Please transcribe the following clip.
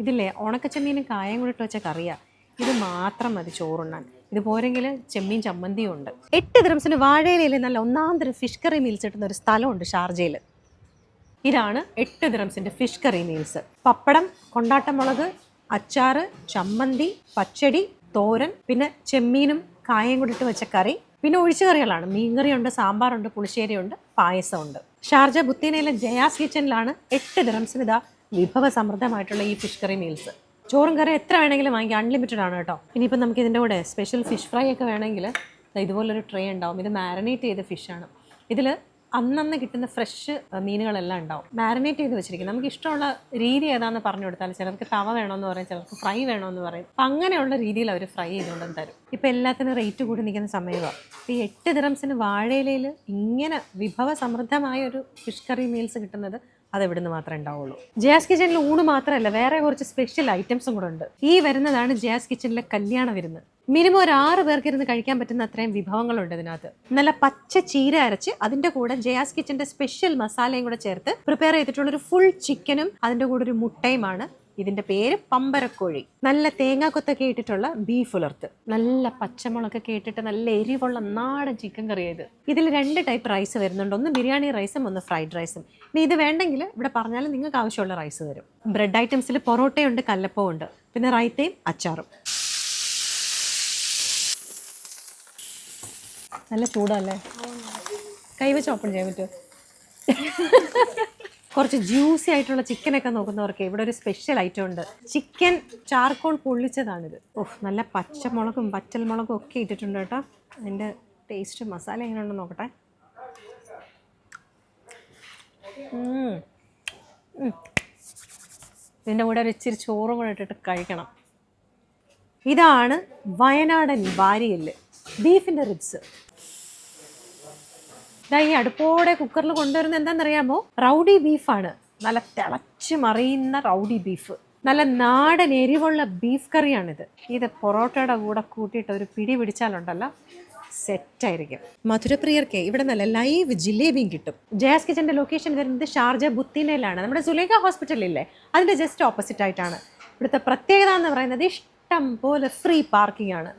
ഇതില്ലേ ഉണക്കച്ചെമ്മീനും കായം കൂടി ഇട്ട് വെച്ച കറിയാ. ഇത് മാത്രം മതി ചോറുണ്ണാൻ. ഇത് പോരെങ്കിൽ ചെമ്മീൻ ചമ്മന്തിയും ഉണ്ട്. 8 ദിറംസിന് വാഴയിലയിൽ നല്ല ഒന്നാം തരം ഫിഷ് കറി മീൽസ് കിട്ടുന്ന ഒരു സ്ഥലമുണ്ട് ഷാർജയിൽ. ഇതാണ് 8 ദിറംസിൻ്റെ ഫിഷ് കറി മീൽസ്. പപ്പടം, കൊണ്ടാട്ടമുളക്, അച്ചാറ്, ചമ്മന്തി, പച്ചടി, തോരൻ, പിന്നെ ചെമ്മീനും കായം കൂടി ഇട്ട് വെച്ച കറി, പിന്നെ ഒഴിച്ചു കറികളാണ്. മീൻകറിയുണ്ട്, സാമ്പാറുണ്ട്, പുളിശ്ശേരിയുണ്ട്, പായസമുണ്ട്. ഷാർജ ബുത്തീനയിലെ ജയാസ് കിച്ചണിലാണ് 8 ദിറംസിന് ഇതാ വിഭവ സമൃദ്ധമായിട്ടുള്ള ഈ ഫിഷ് കറി മീൽസ്. ചോറും കറി എത്ര വേണമെങ്കിലും വാങ്ങിക്കാം, അൺലിമിറ്റഡ് ആണ് കേട്ടോ. ഇനിയിപ്പോൾ നമുക്ക് ഇതിൻ്റെ കൂടെ സ്പെഷ്യൽ ഫിഷ് ഫ്രൈ ഒക്കെ വേണമെങ്കിൽ ഇതുപോലൊരു ട്രേ ഉണ്ടാവും. ഇത് മാരിനേറ്റ് ചെയ്ത ഫിഷാണ്. ഇതിൽ അന്നന്ന് കിട്ടുന്ന ഫ്രഷ് മീനുകളെല്ലാം ഉണ്ടാവും, മാരിനേറ്റ് ചെയ്ത് വെച്ചിരിക്കുന്നത്. നമുക്ക് ഇഷ്ടമുള്ള രീതി ഏതാണെന്ന് പറഞ്ഞു കൊടുത്താൽ ചിലർക്ക് തവ വേണമെന്ന് പറയും, ചിലർക്ക് ഫ്രൈ വേണമെന്ന് പറയും. അപ്പം അങ്ങനെയുള്ള രീതിയിൽ അവർ ഫ്രൈ ചെയ്തുകൊണ്ടും തരും. ഇപ്പം എല്ലാത്തിനും റേറ്റ് കൂടി നിൽക്കുന്ന സമയമാണ്. ഈ 8 ദിറംസിന് വാഴയിലയിൽ ഇങ്ങനെ വിഭവ സമൃദ്ധമായ ഒരു ഫിഷ് കറി മീൽസ് കിട്ടുന്നത് അത് ഇവിടുന്ന് മാത്രമേ ഉണ്ടാവുള്ളൂ. ജയാസ് കിച്ചണിൽ ഊണ് മാത്രമല്ല, വേറെ കുറച്ച് സ്പെഷ്യൽ ഐറ്റംസും കൂടെ ഉണ്ട്. ഈ വരുന്നതാണ് ജയാസ് കിച്ചണിലെ കല്യാണ വിരുന്ന്. മിനിമം ഒരു 6 പേർക്ക് ഇരുന്ന് കഴിക്കാൻ പറ്റുന്ന അത്രയും വിഭവങ്ങളുണ്ട് ഇതിനകത്ത്. നല്ല പച്ച ചീര അരച്ച് അതിൻ്റെ കൂടെ ജയാസ് കിച്ചൻ്റെ സ്പെഷ്യൽ മസാലയും കൂടെ ചേർത്ത് പ്രിപ്പയർ ചെയ്തിട്ടുള്ളൊരു ഫുൾ ചിക്കനും അതിൻ്റെ കൂടെ ഒരു മുട്ടയുമാണ്. ഇതിൻ്റെ പേര് പമ്പരക്കോഴി. നല്ല തേങ്ങാക്കൊത്തൊക്കെ ഇട്ടിട്ടുള്ള ബീഫ് ഉലർത്ത്, നല്ല പച്ചമുളകൊക്കെ ഇട്ടിട്ട് നല്ല എരിവുള്ള നാടൻ ചിക്കൻ കറി. ഇതിൽ 2 ടൈപ്പ് റൈസ് വരുന്നുണ്ട്. ഒന്ന് ബിരിയാണി റൈസും ഒന്ന് ഫ്രൈഡ് റൈസും. ഇനി ഇത് വേണ്ടെങ്കിൽ ഇവിടെ പറഞ്ഞാലും നിങ്ങൾക്ക് ആവശ്യമുള്ള റൈസ് തരും. ബ്രെഡ് ഐറ്റംസിൽ പൊറോട്ടയുണ്ട്, കല്ലപ്പവും ഉണ്ട്, പിന്നെ റൈത്തയും അച്ചാറും. നല്ല ചൂടല്ലേ, കൈവച്ച് ഓപ്പൺ ചെയ്യാൻ പറ്റുമോ? കുറച്ച് ജ്യൂസി ആയിട്ടുള്ള ചിക്കനൊക്കെ നോക്കുന്നവർക്ക് ഇവിടെ ഒരു സ്പെഷ്യൽ ഐറ്റം ഉണ്ട്. ചിക്കൻ ചാർക്കോൾ പൊള്ളിച്ചതാണിത്. നല്ല പച്ചമുളകും വറ്റൽമുളകും ഒക്കെ ഇട്ടിട്ടുണ്ട് കേട്ടോ. അതിൻ്റെ ടേസ്റ്റ് മസാല എങ്ങനെയുണ്ടെന്ന് നോക്കട്ടെ. ഇതിൻ്റെ കൂടെ ഒരു ഇച്ചിരി ചോറും കൂടെ ഇട്ടിട്ട് കഴിക്കണം. ഇതാണ് വയനാടൻ വാരിയല്ല്, ബീഫിൻ്റെ റിബ്സ്. ഈ അടുപ്പോടെ കുക്കറിൽ കൊണ്ടുവരുന്നത് എന്താണെന്നറിയാമോ? റൗഡി ബീഫാണ്. നല്ല തിളച്ച് മറിയുന്ന റൗഡി ബീഫ്, നല്ല നാടൻ എരിവുള്ള ബീഫ് കറിയാണിത്. ഇത് പൊറോട്ടയുടെ കൂടെ കൂട്ടിയിട്ട് ഒരു പിടി പിടിച്ചാലുണ്ടല്ലോ സെറ്റായിരിക്കും. മധുരപ്രിയർക്ക് ഇവിടെ നല്ല ലൈവ് ജിലേബിയും കിട്ടും. ജയാസ് കിച്ചൻ്റെ ലൊക്കേഷൻ വരുന്നത് ഷാർജ ബുത്തീനയിലാണ്. നമ്മുടെ സുലേഖ ഹോസ്പിറ്റലില്ലേ, അതിൻ്റെ ജസ്റ്റ് ഓപ്പോസിറ്റ് ആയിട്ടാണ്. ഇവിടുത്തെ പ്രത്യേകത എന്ന് പറയുന്നത് ഇഷ്ടം പോലെ ഫ്രീ പാർക്കിംഗ് ആണ്.